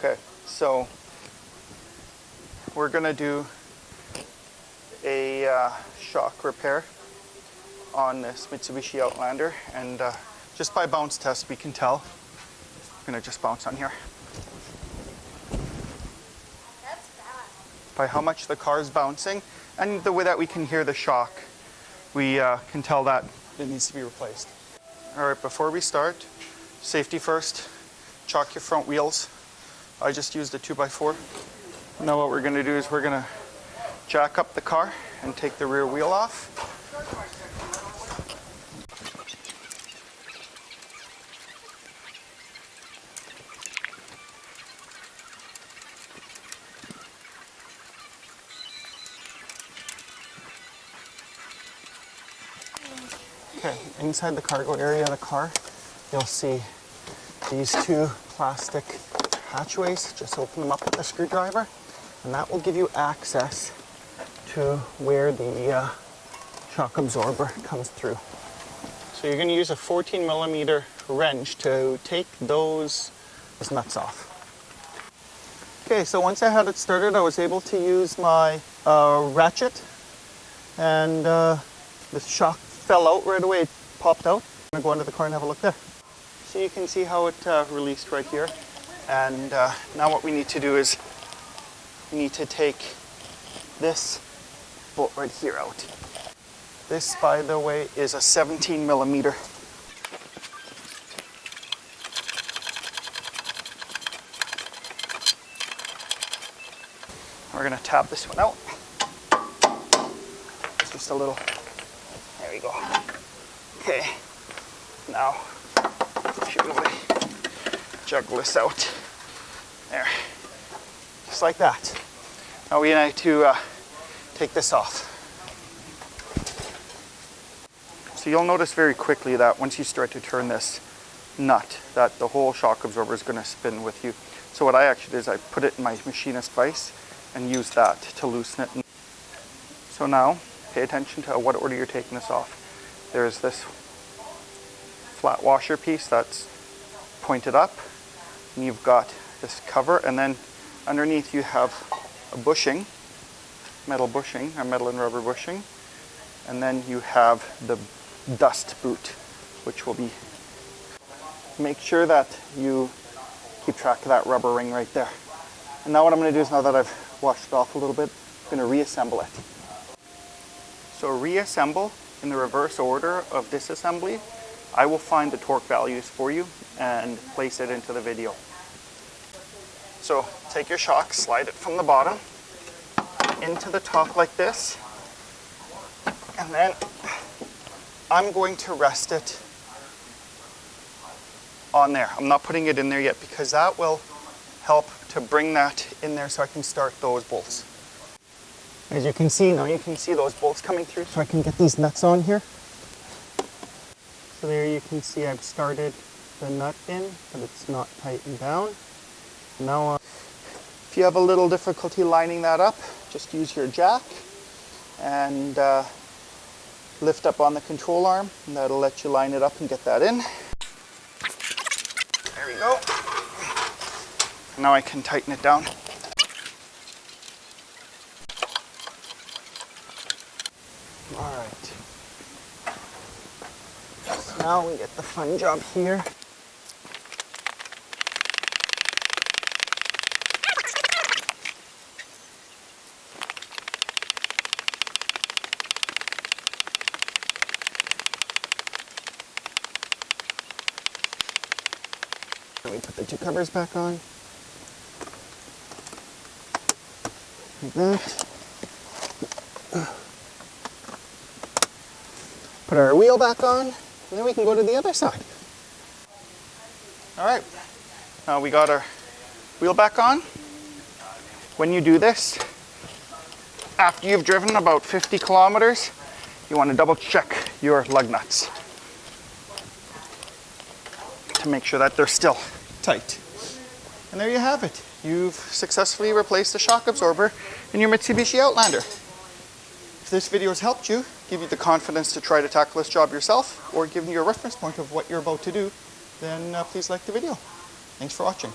Okay, so we're gonna do a shock repair on this Mitsubishi Outlander, and just by bounce test we can tell. I'm gonna just bounce on here. That's fast. By how much the car is bouncing and the way that we can hear the shock, we can tell that it needs to be replaced. All right, before we start, safety first, chalk your front wheels. I just used a 2x4. Now what we're gonna do is we're gonna jack up the car and take the rear wheel off. Okay, inside the cargo area of the car, you'll see these two plastic hatchways. Just open them up with a screwdriver, and that will give you access to where the shock absorber comes through. So you're going to use a 14mm wrench to take those nuts off. Okay, so once I had it started, I was able to use my ratchet, and the shock fell out right away. It popped out. I'm going to go under the car and have a look there. So you can see how it released right here. And now what we need to do is we need to take this bolt right here out. This, by the way, is a 17mm. We're going to tap this one out. It's just a little, there we go. Okay, now should be able to juggle this out. There, just like that. Now we need to take this off. So you'll notice very quickly that once you start to turn this nut, that the whole shock absorber is going to spin with you. So what I actually did is I put it in my machinist vise and use that to loosen it. So now pay attention to what order you're taking this off. There's this flat washer piece that's pointed up, and you've got this cover, and then underneath you have a bushing, metal bushing, or metal and rubber bushing, and then you have the dust boot, which will be, make sure that you keep track of that rubber ring right there. And now what I'm going to do is, now that I've washed it off a little bit, I'm going to reassemble it. So reassemble in the reverse order of disassembly. I will find the torque values for you and place it into the video. So take your shock, slide it from the bottom into the top like this, and then I'm going to rest it on there. I'm not putting it in there yet because that will help to bring that in there so I can start those bolts. As you can see now, you can see those bolts coming through, so I can get these nuts on here. So there you can see I've started the nut in, but it's not tightened down. Now, if you have a little difficulty lining that up, just use your jack and lift up on the control arm, and that'll let you line it up and get that in. There we go. Now I can tighten it down. All right. So now we get the fun job here. Then we put the two covers back on. Like that. Put our wheel back on, and then we can go to the other side. All right, now we got our wheel back on. When you do this, after you've driven about 50 kilometers, you want to double check your lug nuts to make sure that they're still tight. And there you have it. You've successfully replaced the shock absorber in your Mitsubishi Outlander. If this video has helped you, give you the confidence to try to tackle this job yourself, or give you a reference point of what you're about to do, then please like the video. Thanks for watching.